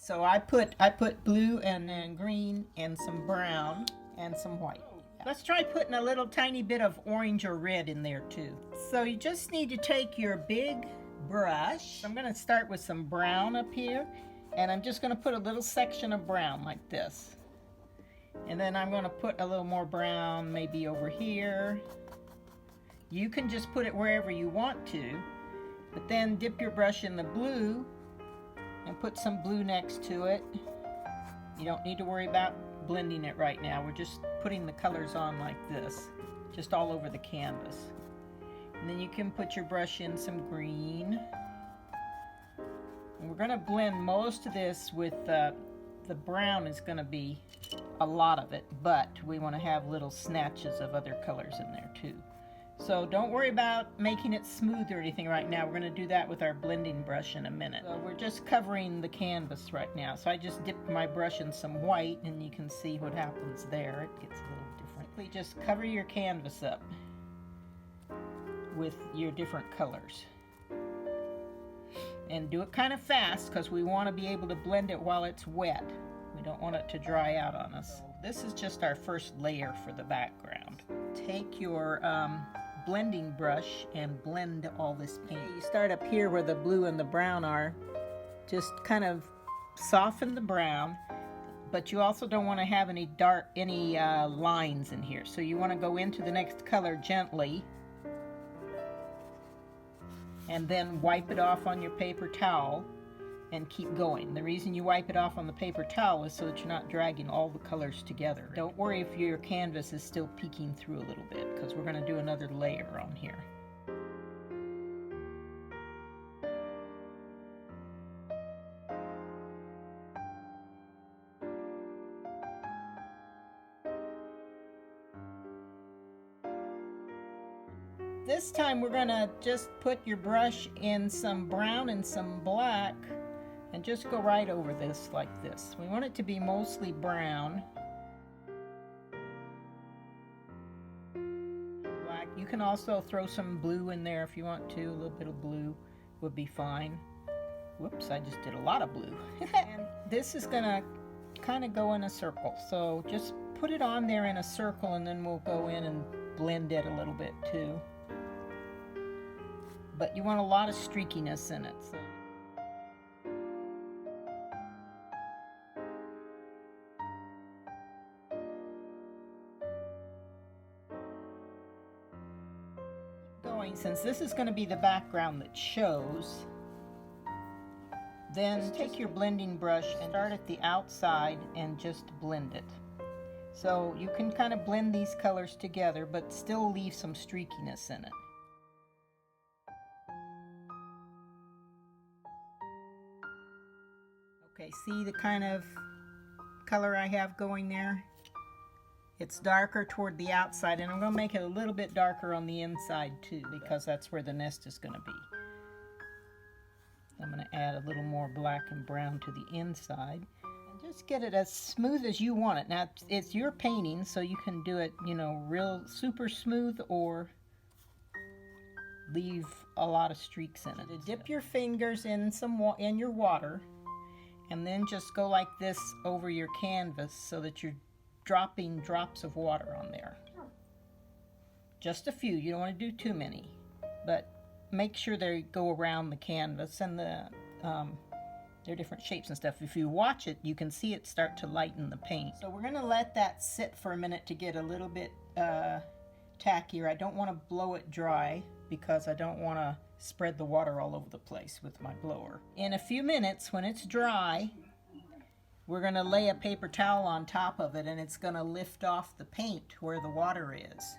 So I put blue and then green and some brown and some white. Let's try putting a little tiny bit of orange or red in there too. So you just need to take your big brush. I'm going to start with some brown up here, and I'm just going to put a little section of brown like this. And then I'm going to put a little more brown maybe over here. You can just put it wherever you want to, but then dip your brush in the blue and put some blue next to it. You don't need to worry about blending it right now. We're just putting the colors on like this, just all over the canvas. And then you can put your brush in some green. And we're going to blend most of this with the brown is going to be a lot of it, but we want to have little snatches of other colors in there too. So don't worry about making it smooth or anything right now. We're going to do that with our blending brush in a minute. So we're just covering the canvas right now. So I just dipped my brush in some white, and you can see what happens there. It gets a little different. Just cover your canvas up with your different colors. And do it kind of fast because we want to be able to blend it while it's wet. We don't want it to dry out on us. This is just our first layer for the background. Take your blending brush and blend all this paint. You start up here where the blue and the brown are. Just kind of soften the brown, but you also don't want to have any lines in here. So you want to go into the next color gently and then wipe it off on your paper towel and keep going. The reason you wipe it off on the paper towel is so that you're not dragging all the colors together. Don't worry if your canvas is still peeking through a little bit, because we're going to do another layer on here. This time we're going to just put your brush in some brown and some black and just go right over this like this. We want it to be mostly brown. Black. You can also throw some blue in there if you want to. A little bit of blue would be fine. Whoops, I just did a lot of blue. And this is going to kind of go in a circle. So just put it on there in a circle, and then we'll go in and blend it a little bit too. But you want a lot of streakiness in it. So. Since this is going to be the background that shows, then take your blending brush and start at the outside and just blend it. So you can kind of blend these colors together, but still leave some streakiness in it. Okay, see the kind of color I have going there? It's darker toward the outside, and I'm going to make it a little bit darker on the inside too, because that's where the nest is going to be. I'm going to add a little more black and brown to the inside, and just get it as smooth as you want it. Now, it's your painting, so you can do it, you know, real super smooth or leave a lot of streaks in it. So dip your fingers in in your water, and then just go like this over your canvas so that you're dropping drops of water on there. Just a few. You don't want to do too many, but make sure they go around the canvas, and they're different shapes and stuff. If you watch it, you can see it start to lighten the paint. So we're going to let that sit for a minute to get a little bit tackier. I don't want to blow it dry because I don't want to spread the water all over the place with my blower. In a few minutes, when it's dry, we're going to lay a paper towel on top of it, and it's going to lift off the paint where the water is.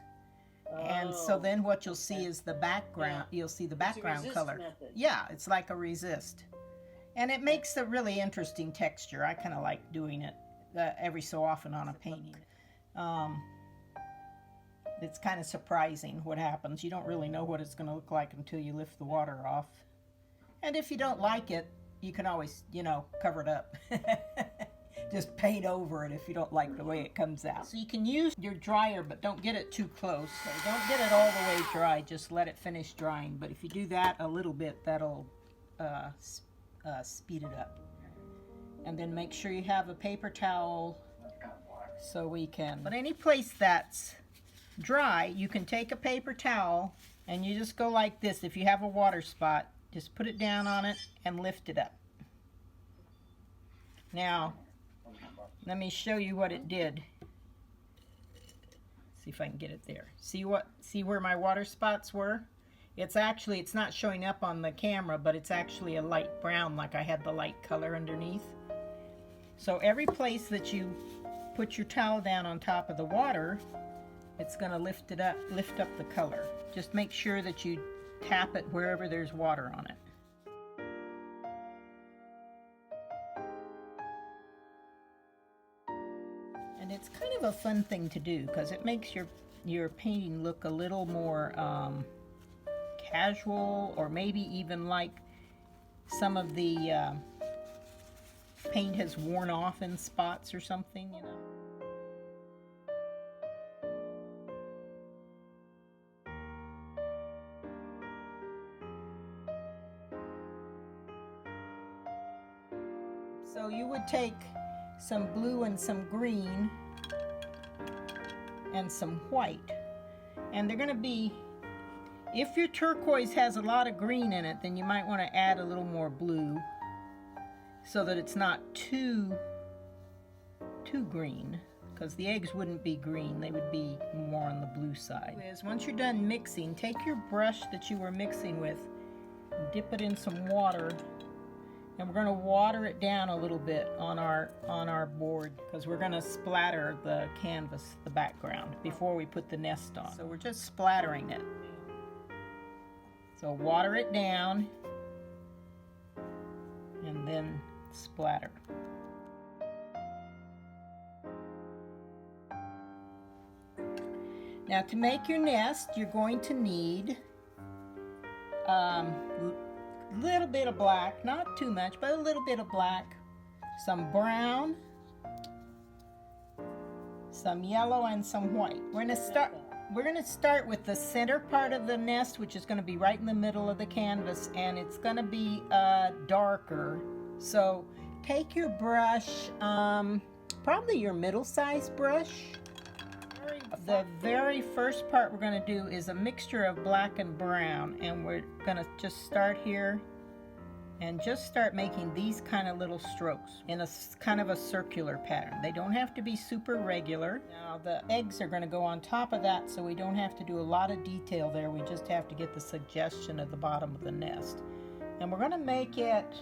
And so then what you'll see is the background. Yeah. You'll see the background color. Method. Yeah, it's like a resist. And it makes a really interesting texture. I kind of like doing it every so often on a painting. It's kind of surprising what happens. You don't really know what it's going to look like until you lift the water off. And if you don't like it, you can always, you know, cover it up. Just paint over it if you don't like the way it comes out. So you can use your dryer, but don't get it too close. So don't get it all the way dry. Just let it finish drying. But if you do that a little bit, that'll speed it up. And then make sure you have a paper towel so we can, but any place that's dry, you can take a paper towel and you just go like this. If you have a water spot, just put it down on it and lift it up. Now, let me show you what it did. See if I can get it there. See where my water spots were? It's not showing up on the camera, but it's actually a light brown, like I had the light color underneath. So every place that you put your towel down on top of the water, it's going to lift up the color. Just make sure that you tap it wherever there's water on it. And it's kind of a fun thing to do because it makes your painting look a little more casual, or maybe even like some of the paint has worn off in spots or something, you know. So you would take some blue and some green and some white, and they're going to be, if your turquoise has a lot of green in it, then you might want to add a little more blue so that it's not too green, because the eggs wouldn't be green, they would be more on the blue side. Once you're done mixing, take your brush that you were mixing with, dip it in some water, and we're going to water it down a little bit on our board, because we're going to splatter the canvas, the background, before we put the nest on. So we're just splattering it. So water it down and then splatter. Now to make your nest, you're going to need little bit of black, not too much, but a little bit of black, some brown, some yellow, and some white. We're going to start with the center part of the nest, which is going to be right in the middle of the canvas, and it's going to be darker. So take your brush, probably your middle-sized brush. The very first part we're going to do is a mixture of black and brown, and we're going to just start here and just start making these kind of little strokes in a kind of a circular pattern. They don't have to be super regular. Now the eggs are going to go on top of that, so we don't have to do a lot of detail there. We just have to get the suggestion of the bottom of the nest. And we're going to make it,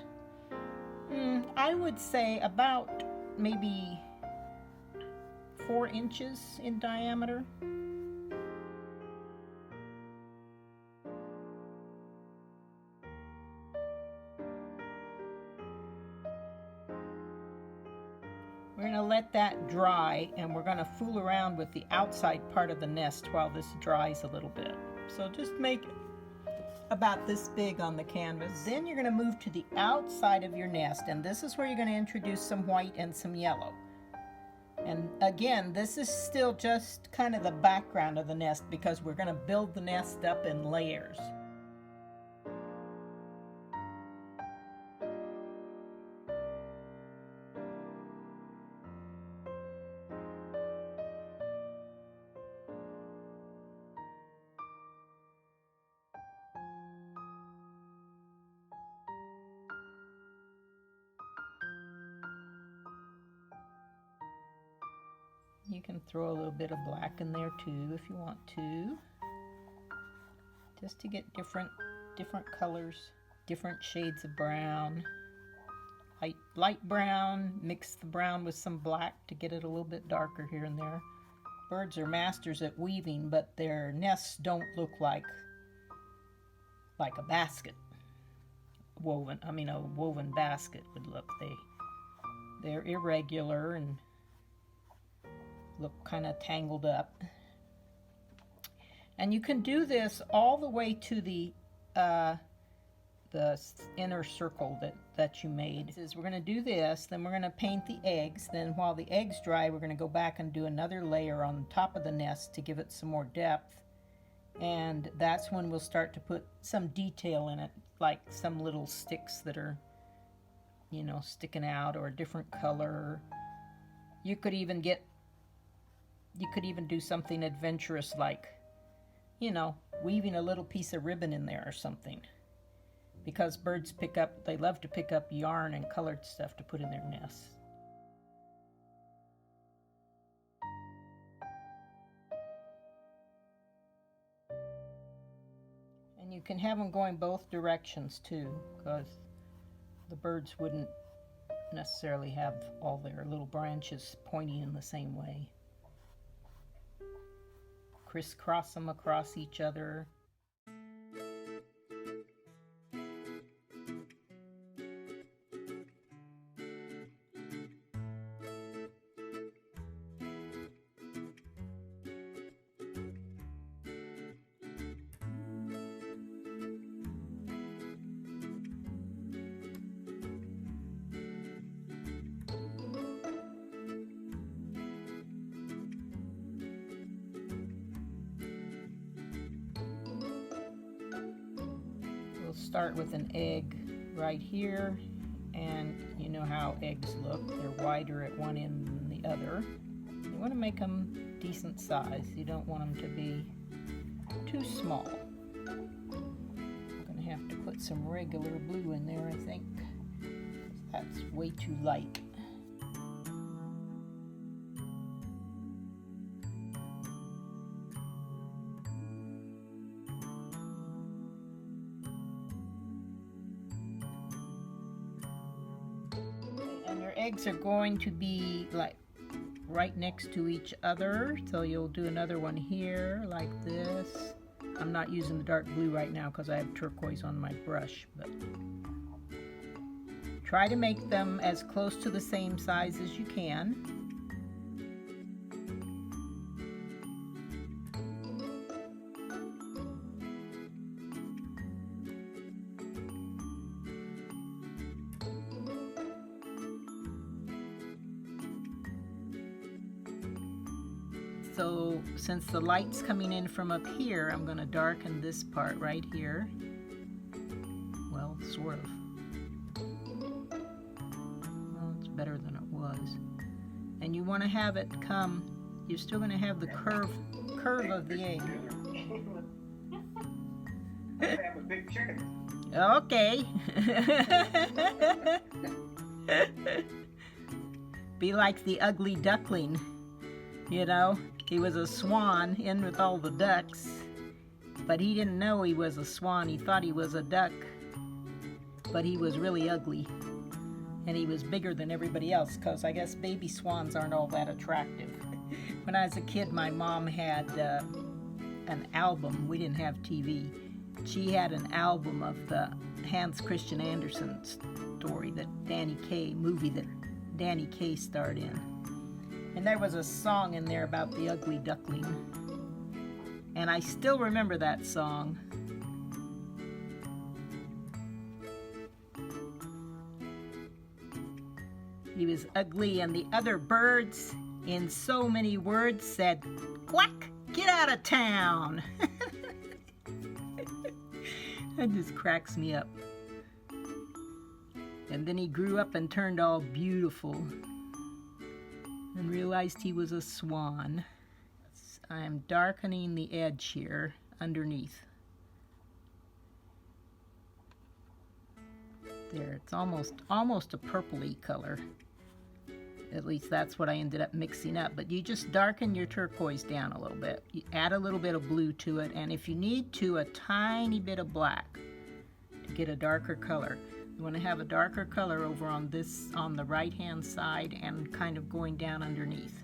I would say about maybe 4 inches in diameter. We're going to let that dry, and we're going to fool around with the outside part of the nest while this dries a little bit. So just make it about this big on the canvas. Then you're going to move to the outside of your nest, and this is where you're going to introduce some white and some yellow. And again, this is still just kind of the background of the nest, because we're going to build the nest up in layers. You can throw a little bit of black in there too if you want to, just to get different colors, different shades of brown. Light brown, mix the brown with some black to get it a little bit darker here and there. Birds are masters at weaving, but their nests don't look like a basket woven. I mean, a woven basket would look. They're irregular and look kind of tangled up. And you can do this all the way to the inner circle that you made. We're going to do this, then we're going to paint the eggs. Then while the eggs dry, we're going to go back and do another layer on top of the nest to give it some more depth. And that's when we'll start to put some detail in it, like some little sticks that are you know, sticking out or a different color. You could even do something adventurous like, you know, weaving a little piece of ribbon in there or something. Because birds they love to pick up yarn and colored stuff to put in their nests. And you can have them going both directions too, because the birds wouldn't necessarily have all their little branches pointing in the same way. Crisscross them across each other. Start with an egg right here, and you know how eggs look. They're wider at one end than the other. You want to make them decent size. You don't want them to be too small. I'm going to have to put some regular blue in there, I think. That's way too light. Eggs are going to be like right next to each other, so you'll do another one here like this. I'm not using the dark blue right now because I have turquoise on my brush, but try to make them as close to the same size as you can. So since the light's coming in from up here, I'm going to darken this part right here. Well, sort of. Well, it's better than it was. And you want to have it come, you're still going to have the curve of the egg. I have a big chicken. Okay. Be like the ugly duckling, you know. He was a swan in with all the ducks, but he didn't know he was a swan. He thought he was a duck, but he was really ugly, and he was bigger than everybody else, because I guess baby swans aren't all that attractive. When I was a kid, my mom had an album. We didn't have TV. She had an album of the Hans Christian Andersen story, movie that Danny Kaye starred in. And there was a song in there about the ugly duckling. And I still remember that song. He was ugly, and the other birds, in so many words, said, "Quack, get out of town." That just cracks me up. And then he grew up and turned all beautiful and realized he was a swan. I'm darkening the edge here underneath. There, it's almost a purpley color. At least that's what I ended up mixing up. But you just darken your turquoise down a little bit. You add a little bit of blue to it, and if you need to, a tiny bit of black to get a darker color. You want to have a darker color over on the right hand side and kind of going down underneath.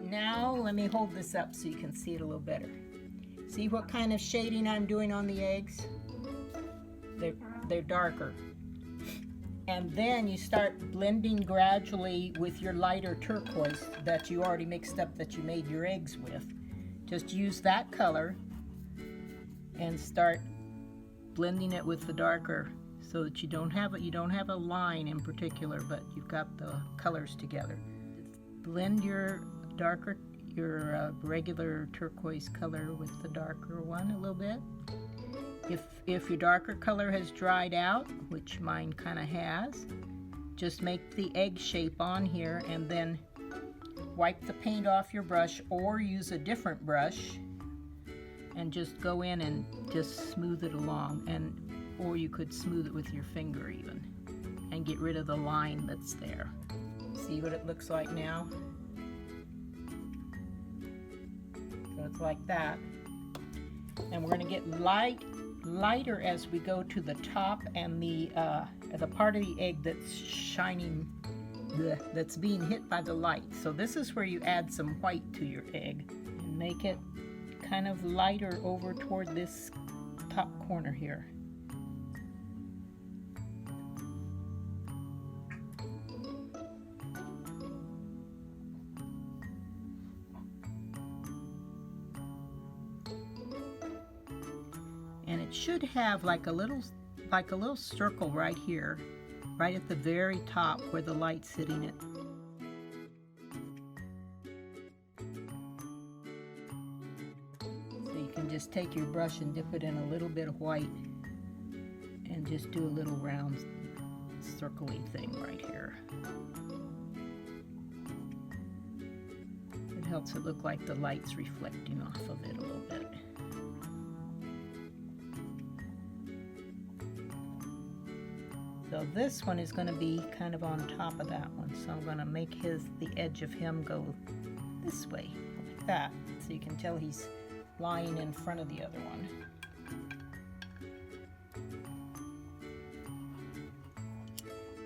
Now let me hold this up so you can see it a little better. See what kind of shading I'm doing on the eggs? They're darker. And then you start blending gradually with your lighter turquoise that you already mixed up, that you made your eggs with. Just use that color and start blending it with the darker, so that you don't have a line in particular, but you've got the colors together. Blend your darker, your regular turquoise color with the darker one a little bit. If your darker color has dried out, which mine kind of has, just make the egg shape on here and then wipe the paint off your brush, or use a different brush and just go in and just smooth it along, or you could smooth it with your finger even and get rid of the line that's there. See what it looks like now? So it's like that. And we're going to get lighter as we go to the top and the part of the egg that's shining, that's being hit by the light. So this is where you add some white to your egg and make it kind of lighter over toward this top corner here. And it should have like a little circle right here, right at the very top where the light's hitting it. So you can just take your brush and dip it in a little bit of white and just do a little round circly thing right here. It helps it look like the light's reflecting off of it a little bit. So this one is going to be kind of on top of that one. So I'm going to make the edge of him go this way, like that. So you can tell he's lying in front of the other one.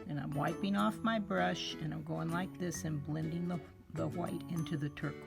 And I'm wiping off my brush and I'm going like this and blending the white into the turquoise.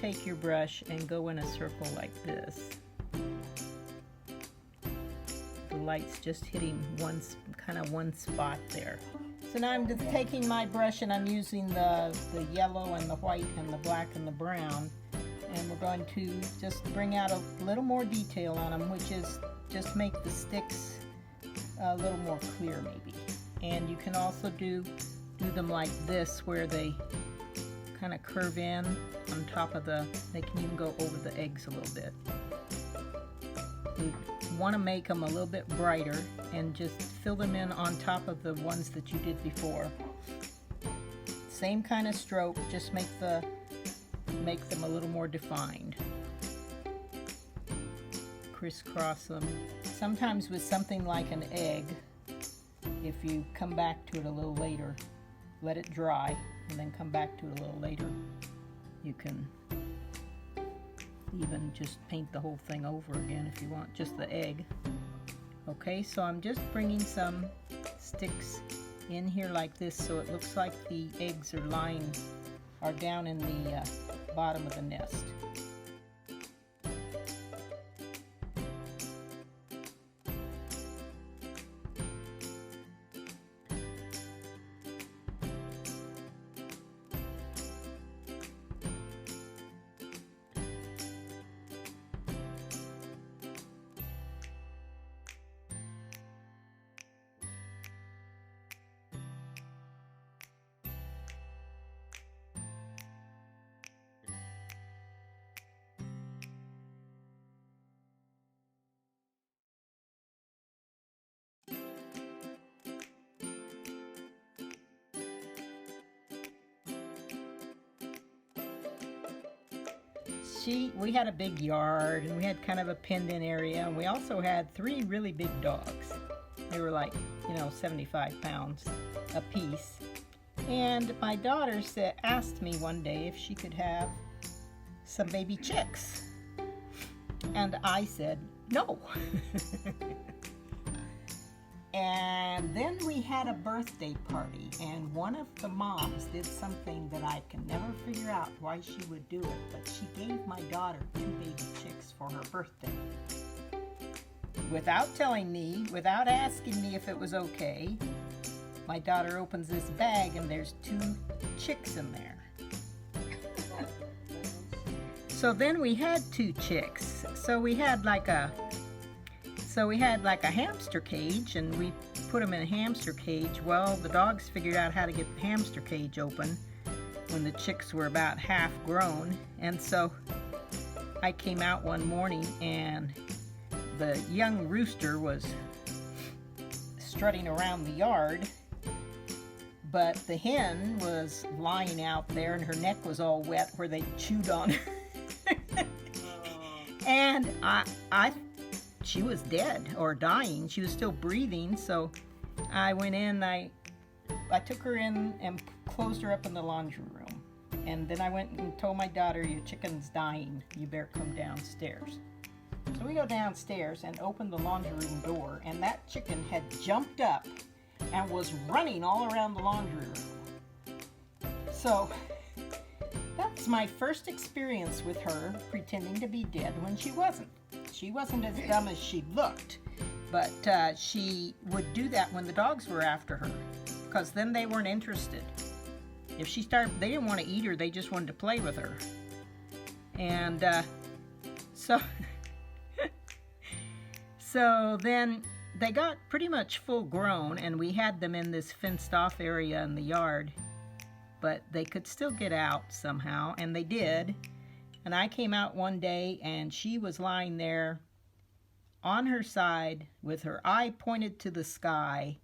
Take your brush and go in a circle like this. The light's just hitting one spot there. So now I'm just taking my brush and I'm using the yellow and the white and the black and the brown, and we're going to just bring out a little more detail on them, which is just make the sticks a little more clear maybe. And you can also do them like this, where they kind of curve in on top of they can even go over the eggs a little bit. You want to make them a little bit brighter and just fill them in on top of the ones that you did before. Same kind of stroke, just make them a little more defined. Crisscross them. Sometimes with something like an egg, if you come back to it a little later, let it dry, and then come back to it a little later, you can even just paint the whole thing over again if you want, just the egg. Okay, so I'm just bringing some sticks in here like this, so it looks like the eggs are down in the bottom of the nest. We had a big yard, and we had kind of a penned-in area, and we also had 3 really big dogs. They were like, 75 pounds a piece. And my daughter asked me one day if she could have some baby chicks. And I said, no. And then we had a birthday party, and one of the moms did something that I can never figure out why she would do it, but she gave my daughter 2 baby chicks for her birthday. Without telling me, without asking me if it was okay, my daughter opens this bag and there's 2 chicks in there. So then we had 2 chicks. So we had like a hamster cage, and we put them in a hamster cage. Well, the dogs figured out how to get the hamster cage open when the chicks were about half grown. And so I came out one morning and the young rooster was strutting around the yard, but the hen was lying out there and her neck was all wet where they chewed on her. And she was dead or dying. She was still breathing, so I went in, I took her in and closed her up in the laundry room. And then I went and told my daughter, your chicken's dying. You better come downstairs. So we go downstairs and open the laundry room door, and that chicken had jumped up and was running all around the laundry room. So that's my first experience with her pretending to be dead when she wasn't. She wasn't as dumb as she looked, but she would do that when the dogs were after her, because then they weren't interested. If she started, they didn't want to eat her, they just wanted to play with her. And so then they got pretty much full grown, and we had them in this fenced off area in the yard, but they could still get out somehow, and they did. And I came out one day and she was lying there on her side with her eye pointed to the sky,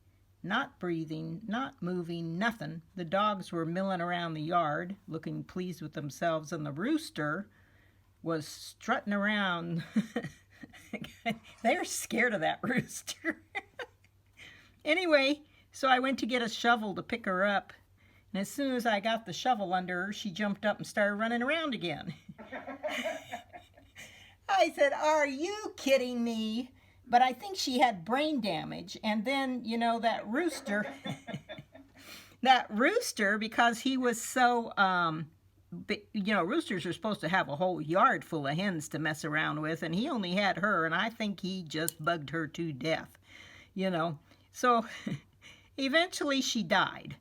not breathing, not moving, nothing. The dogs were milling around the yard, looking pleased with themselves, and the rooster was strutting around. They were scared of that rooster. Anyway, so I went to get a shovel to pick her up. And as soon as I got the shovel under her, she jumped up and started running around again. I said, are you kidding me? But I think she had brain damage. And then, that rooster, because he was so, roosters are supposed to have a whole yard full of hens to mess around with. And he only had her, and I think he just bugged her to death, So eventually she died.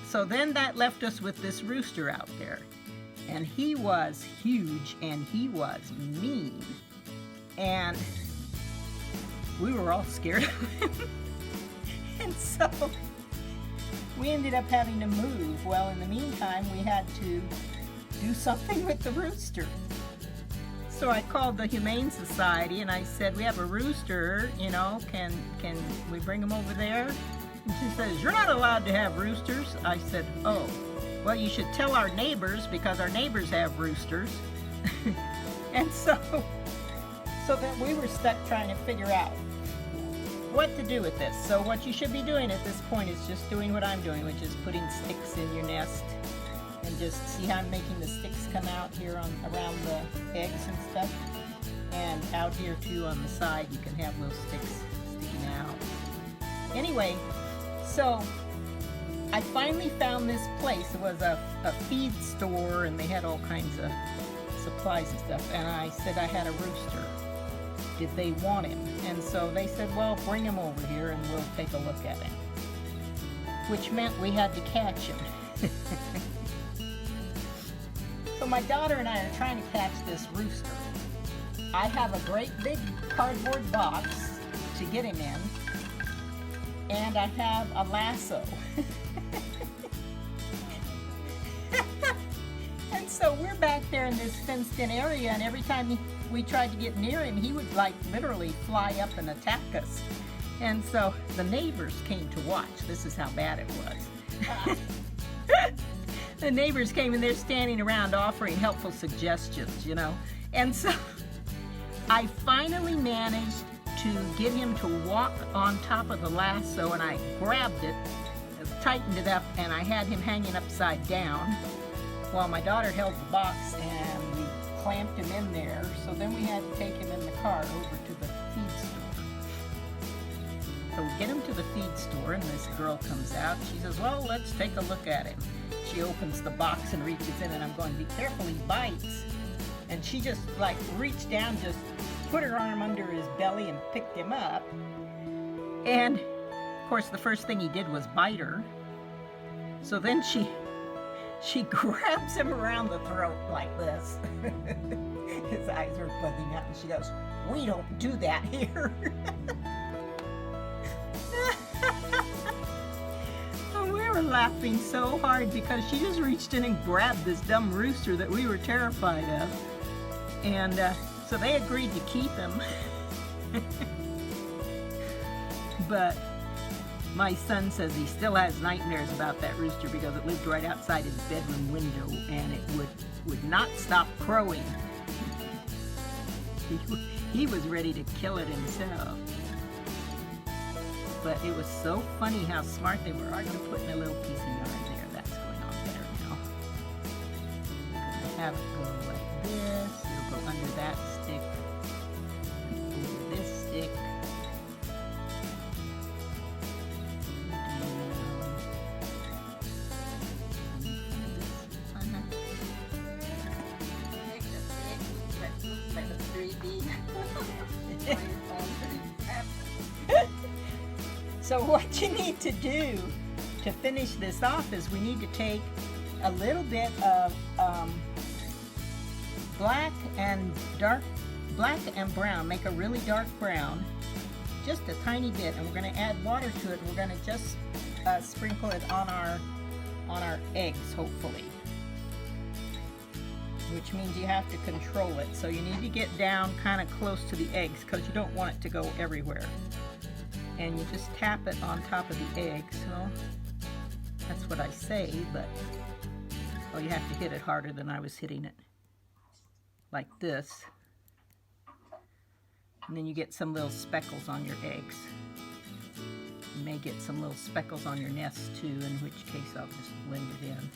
So then that left us with this rooster out there. And he was huge and he was mean. And we were all scared of him. And so we ended up having to move. Well, in the meantime, we had to do something with the rooster. So I called the Humane Society and I said, we have a rooster, can we bring him over there? And she says, you're not allowed to have roosters. I said, oh, well, you should tell our neighbors because our neighbors have roosters. And so then we were stuck trying to figure out what to do with this. So what you should be doing at this point is just doing what I'm doing, which is putting sticks in your nest. And just see how I'm making the sticks come out here around the eggs and stuff. And out here too on the side, you can have those sticks sticking out. Anyway, so I finally found this place. It was a feed store, and they had all kinds of supplies and stuff. And I said I had a rooster. Did they want him? And so they said, well, bring him over here and we'll take a look at him. Which meant we had to catch him. So my daughter and I are trying to catch this rooster. I have a great big cardboard box to get him in. And I have a lasso. And so we're back there in this fenced-in area, and every time we tried to get near him, he would literally fly up and attack us. And so the neighbors came to watch. This is how bad it was. The neighbors came and they're standing around offering helpful suggestions, And so I finally managed to get him to walk on top of the lasso, and I grabbed it, tightened it up, and I had him hanging upside down while my daughter held the box, and we clamped him in there. So then we had to take him in the car over to the feed store. So we get him to the feed store, and this girl comes out. She says, well, let's take a look at him. She opens the box and reaches in, and I'm going, be careful, he bites. And she just like reached down, just put her arm under his belly and picked him up. And of course, the first thing he did was bite her. So then she grabs him around the throat like this. His eyes are bugging out, and she goes, we don't do that here. And we were laughing so hard because she just reached in and grabbed this dumb rooster that we were terrified of. And so they agreed to keep him. But my son says he still has nightmares about that rooster because it lived right outside his bedroom window, and it would not stop crowing. He was ready to kill it himself. But it was so funny how smart they were. I'm going to put in a little piece of yarn there. That's going on better now. I'm going to have it go like this. It'll go under that stick, over this stick. So what you need to do to finish this off is we need to take a little bit of black and brown, make a really dark brown, just a tiny bit, and we're going to add water to it. We're going to just sprinkle it on our eggs, hopefully, which means you have to control it. So you need to get down kind of close to the eggs because you don't want it to go everywhere. And you just tap it on top of the egg. So that's what I say, but oh, you have to hit it harder than I was hitting it, like this. And then you get some little speckles on your eggs. You may get some little speckles on your nest too, in which case I'll just blend it in.